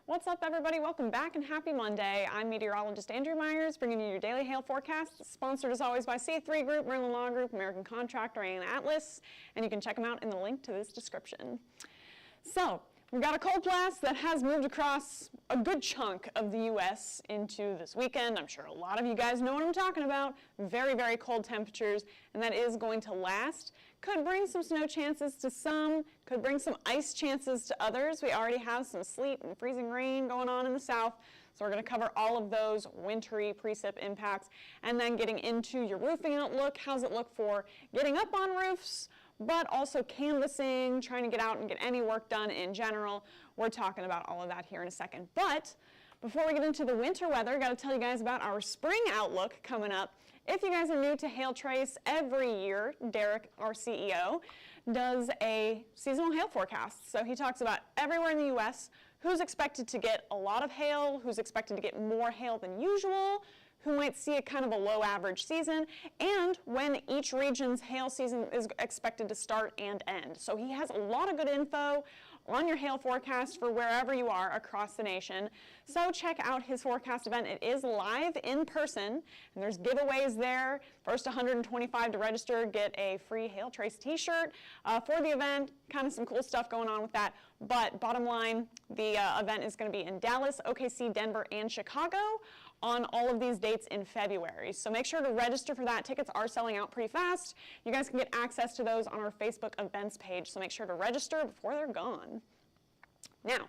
What's up, everybody? Welcome back and happy Monday. I'm meteorologist Andrew Myers, bringing you your daily hail forecast, sponsored as always by C3 Group, Merlin Law Group, American Contractor, and Atlas, and you can check them out in the link to this description. So, we've got a cold blast that has moved across a good chunk of the U.S. into this weekend. I'm sure a lot of you guys know what I'm talking about. Very, very cold temperatures, and that is going to last. Could bring some snow chances to some, could bring some ice chances to others. We already have some sleet and freezing rain going on in the south, so we're going to cover all of those wintry precip impacts. And then getting into your roofing outlook, how's it look for getting up on roofs, but also canvassing, trying to get out and get any work done in general. We're talking about all of that here in a second. But before we get into the winter weather, got to tell you guys about our spring outlook coming up. If you guys are new to Hail Trace, every year, Derek, our CEO, does a seasonal hail forecast. So he talks about everywhere in the U.S., who's expected to get a lot of hail, who's expected to get more hail than usual, who might see a kind of a low average season, and when each region's hail season is expected to start and end. So he has a lot of good info on your hail forecast for wherever you are across the nation. So check out his forecast event. It is live in person, and there's giveaways there. First 125 to register get a free Hail Trace t-shirt for the event. Kind of some cool stuff going on with that. But bottom line, the event is going to be in Dallas, OKC, Denver, and Chicago on all of these dates in February. So make sure to register for that. Tickets are selling out pretty fast. You guys can get access to those on our Facebook events page, so make sure to register before they're gone. Now,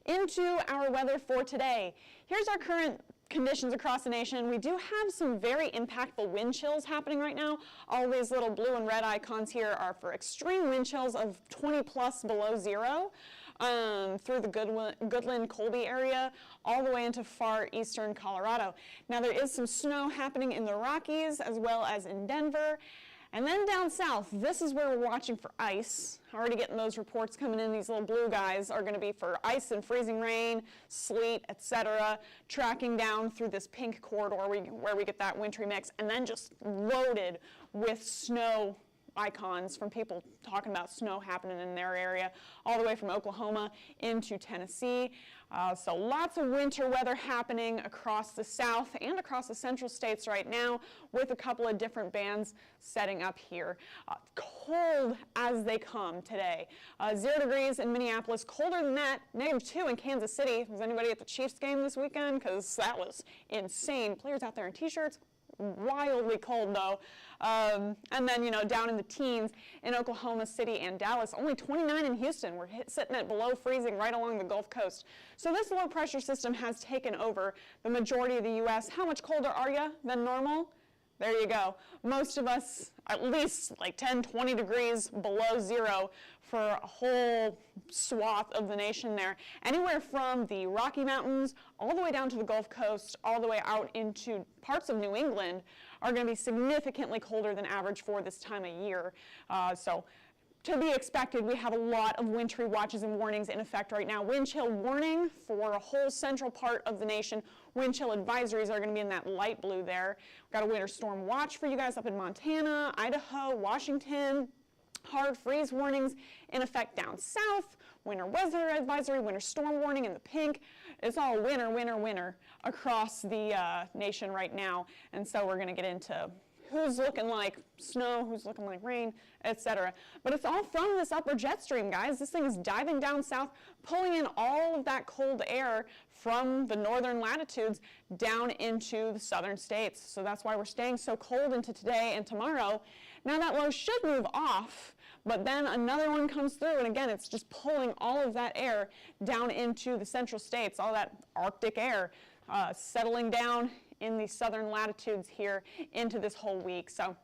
into our weather for today. Here's our current conditions across the nation. We do have some very impactful wind chills happening right now. All these little blue and red icons here are for extreme wind chills of 20 plus below zero. Through the Goodland-Colby area, all the way into far eastern Colorado. Now there is some snow happening in the Rockies as well as in Denver. And then down south, this is where we're watching for ice. Already getting those reports coming in. These little blue guys are going to be for ice and freezing rain, sleet, etc. Tracking down through this pink corridor where we get that wintry mix, and then just loaded with snow icons from people talking about snow happening in their area, all the way from Oklahoma into Tennessee. So lots of winter weather happening across the south and across the central states right now, with a couple of different bands setting up here. Cold as they come today. 0 degrees in Minneapolis, colder than that, -2 in Kansas City. Was anybody at the Chiefs game this weekend? Because that was insane. Players out there in t-shirts. Wildly cold though. And then, down in the teens in Oklahoma City and Dallas. Only 29 in Houston. We're sitting at below freezing right along the Gulf Coast. So this low pressure system has taken over the majority of the U.S. How much colder are you than normal? There you go. Most of us at least like 10, 20 degrees below zero for a whole swath of the nation there. Anywhere from the Rocky Mountains all the way down to the Gulf Coast, all the way out into parts of New England are going to be significantly colder than average for this time of year. So to be expected, we have a lot of wintry watches and warnings in effect right now. Wind chill warning for a whole central part of the nation. Wind chill advisories are going to be in that light blue there. We've got a winter storm watch for you guys up in Montana, Idaho, Washington. Hard freeze warnings in effect down south. Winter weather advisory, winter storm warning in the pink. It's all winter, winter, winter across the nation right now. And so we're going to get into who's looking like snow, who's looking like rain, etc. But it's all from this upper jet stream, guys. This thing is diving down south, pulling in all of that cold air from the northern latitudes down into the southern states. So that's why we're staying so cold into today and tomorrow. Now that low should move off, but then another one comes through, and again, it's just pulling all of that air down into the central states, all that Arctic air settling down in the southern latitudes here into this whole week. So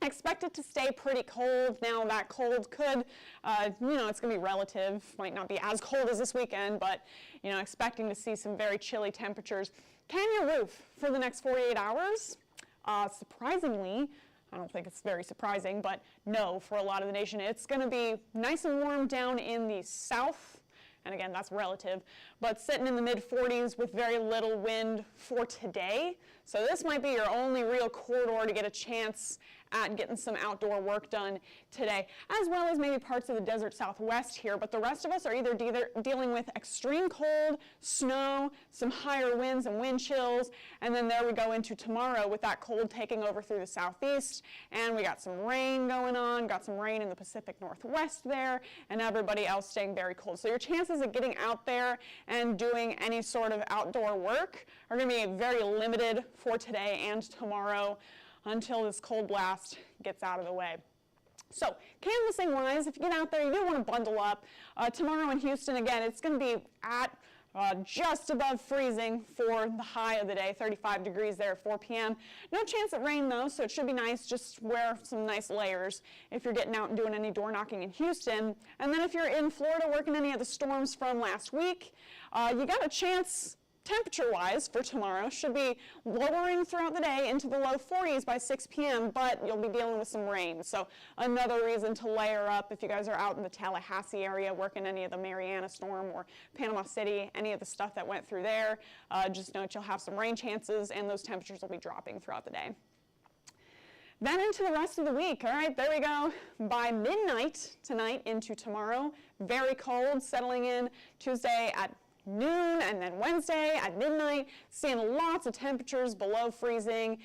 Expect it to stay pretty cold. Now that cold could, it's going to be relative, might not be as cold as this weekend, but, expecting to see some very chilly temperatures. Can your roof for the next 48 hours? Surprisingly, I don't think it's very surprising, but no, for a lot of the nation, it's going to be nice and warm down in the south. And again, that's relative, but sitting in the mid-40s with very little wind for today. So this might be your only real corridor to get a chance at getting some outdoor work done today, as well as maybe parts of the desert southwest here. But the rest of us are either dealing with extreme cold, snow, some higher winds and wind chills, and then there we go into tomorrow with that cold taking over through the southeast, and we got some rain going on, got some rain in the Pacific Northwest there, and everybody else staying very cold. So your chances of getting out there and doing any sort of outdoor work are going to be very limited for today and tomorrow until this cold blast gets out of the way. So canvassing wise, if you get out there, you do want to bundle up. Tomorrow in Houston, again, it's going to be at just above freezing for the high of the day, 35 degrees there at 4 p.m. No chance of rain though, so it should be nice. Just wear some nice layers if you're getting out and doing any door knocking in Houston. And then if you're in Florida working any of the storms from last week, you got a chance temperature-wise for tomorrow. Should be lowering throughout the day into the low 40s by 6 p.m., but you'll be dealing with some rain. So another reason to layer up if you guys are out in the Tallahassee area working any of the Mariana storm or Panama City, any of the stuff that went through there. Just note you'll have some rain chances and those temperatures will be dropping throughout the day. Then into the rest of the week. All right, there we go. By midnight tonight into tomorrow, very cold, settling in Tuesday at noon, and then Wednesday at midnight, seeing lots of temperatures below freezing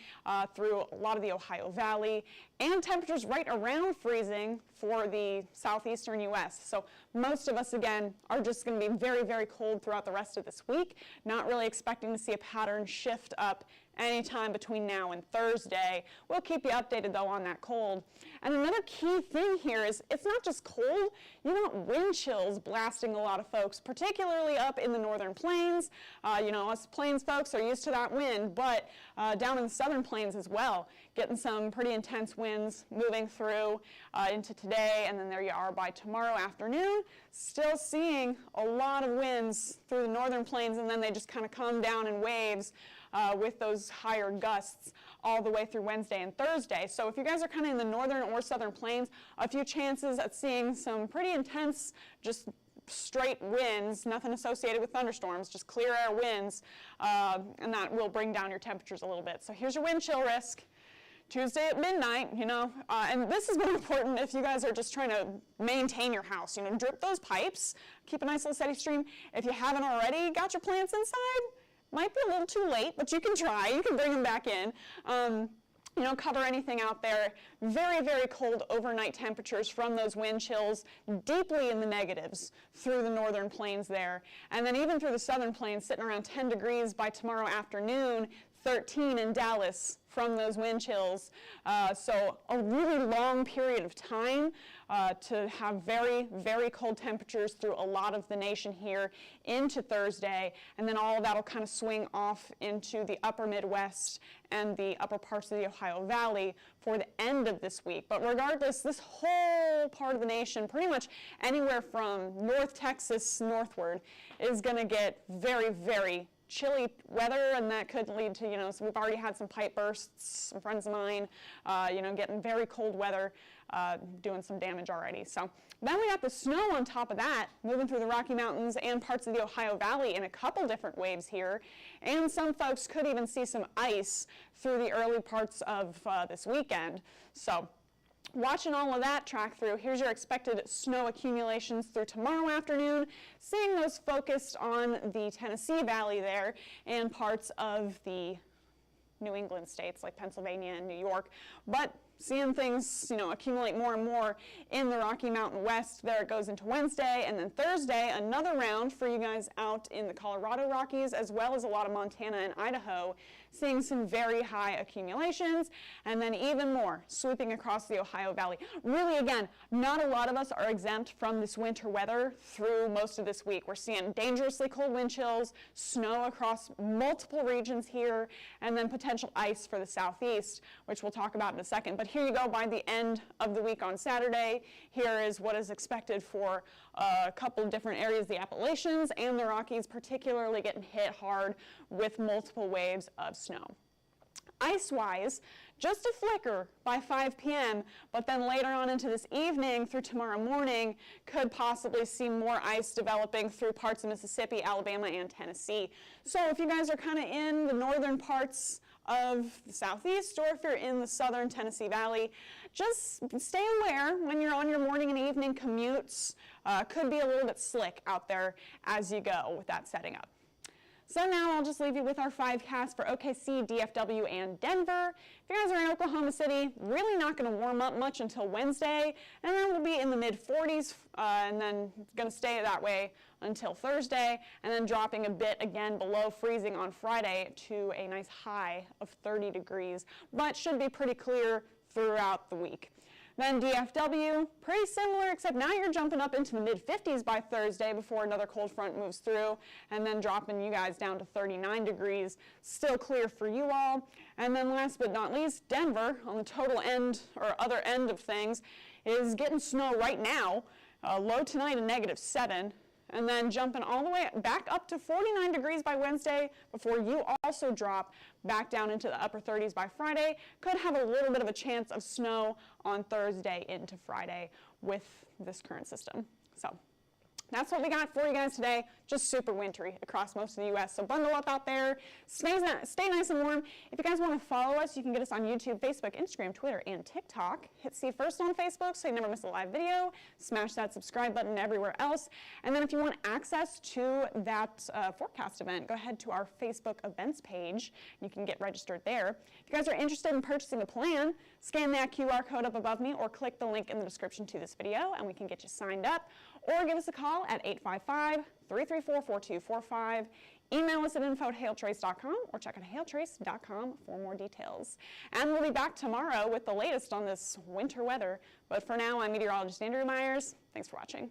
through a lot of the Ohio Valley, and temperatures right around freezing for the southeastern U.S. So most of us, again, are just going to be very, very cold throughout the rest of this week. Not really expecting to see a pattern shift up anytime between now and Thursday. We'll keep you updated, though, on that cold. And another key thing here is it's not just cold. You want wind chills blasting a lot of folks, particularly up in the northern plains. Us plains folks are used to that wind, but down in the southern plains as well, getting some pretty intense winds moving through into today, and then there you are by tomorrow afternoon. Still seeing a lot of winds through the northern plains, and then they just kind of come down in waves with those higher gusts all the way through Wednesday and Thursday. So if you guys are kind of in the northern or southern plains, a few chances at seeing some pretty intense, just straight winds, nothing associated with thunderstorms, just clear air winds, and that will bring down your temperatures a little bit. So here's your wind chill risk. Tuesday at midnight, and this is more important if you guys are just trying to maintain your house. Drip those pipes, keep a nice little steady stream. If you haven't already got your plants inside, might be a little too late, but you can try. You can bring them back in. Cover anything out there. Very, very cold overnight temperatures from those wind chills, deeply in the negatives through the northern plains there. And then even through the southern plains, sitting around 10 degrees by tomorrow afternoon, 13 in Dallas from those wind chills. So a really long period of time to have very, very cold temperatures through a lot of the nation here into Thursday. And then all of that will kind of swing off into the upper Midwest and the upper parts of the Ohio Valley for the end of this week. But regardless, this whole part of the nation, pretty much anywhere from North Texas northward, is going to get very, very chilly weather, and that could lead to, so we've already had some pipe bursts, some friends of mine, getting very cold weather, doing some damage already. So then we got the snow on top of that, moving through the Rocky Mountains and parts of the Ohio Valley in a couple different waves here, and some folks could even see some ice through the early parts of this weekend. So watching all of that track through, here's your expected snow accumulations through tomorrow afternoon, seeing those focused on the Tennessee Valley there and parts of the New England states like Pennsylvania and New York, but seeing things, accumulate more and more in the Rocky Mountain West. There it goes into Wednesday, and then Thursday, another round for you guys out in the Colorado Rockies, as well as a lot of Montana and Idaho, seeing some very high accumulations, and then even more sweeping across the Ohio Valley. Really, again, not a lot of us are exempt from this winter weather through most of this week. We're seeing dangerously cold wind chills, snow across multiple regions here, and then potential ice for the southeast, which we'll talk about in a second. But here you go by the end of the week on Saturday. Here is what is expected for a couple of different areas, the Appalachians and the Rockies, particularly getting hit hard with multiple waves of snow. Ice-wise, just a flicker by 5 p.m., but then later on into this evening through tomorrow morning, could possibly see more ice developing through parts of Mississippi, Alabama, and Tennessee. So if you guys are kind of in the northern parts of the southeast, or if you're in the southern Tennessee Valley, just stay aware when you're on your morning and evening commutes. Could be a little bit slick out there as you go with that setting up. So now I'll just leave you with our 5-cast for OKC, DFW, and Denver. If you guys are in Oklahoma City, really not going to warm up much until Wednesday, and then we'll be in the mid-40s, and then going to stay that way until Thursday, and then dropping a bit again below freezing on Friday to a nice high of 30 degrees, but should be pretty clear throughout the week. Then DFW, pretty similar, except now you're jumping up into the mid-50s by Thursday before another cold front moves through, and then dropping you guys down to 39 degrees. Still clear for you all. And then last but not least, Denver, on the total end, or other end of things, is getting snow right now. Low tonight, a -7. And then jumping all the way back up to 49 degrees by Wednesday before you also drop back down into the upper 30s by Friday. Could have a little bit of a chance of snow on Thursday into Friday with this current system. So that's what we got for you guys today. Just super wintry across most of the U.S. So bundle up out there. Stay nice and warm. If you guys want to follow us, you can get us on YouTube, Facebook, Instagram, Twitter, and TikTok. Hit See First on Facebook so you never miss a live video. Smash that subscribe button everywhere else. And then if you want access to that forecast event, go ahead to our Facebook events page. You can get registered there. If you guys are interested in purchasing a plan, scan that QR code up above me or click the link in the description to this video and we can get you signed up. Or give us a call at 855-334-4245. Email us at info@hailtrace.com or check out hailtrace.com for more details. And we'll be back tomorrow with the latest on this winter weather. But for now, I'm meteorologist Andrew Myers. Thanks for watching.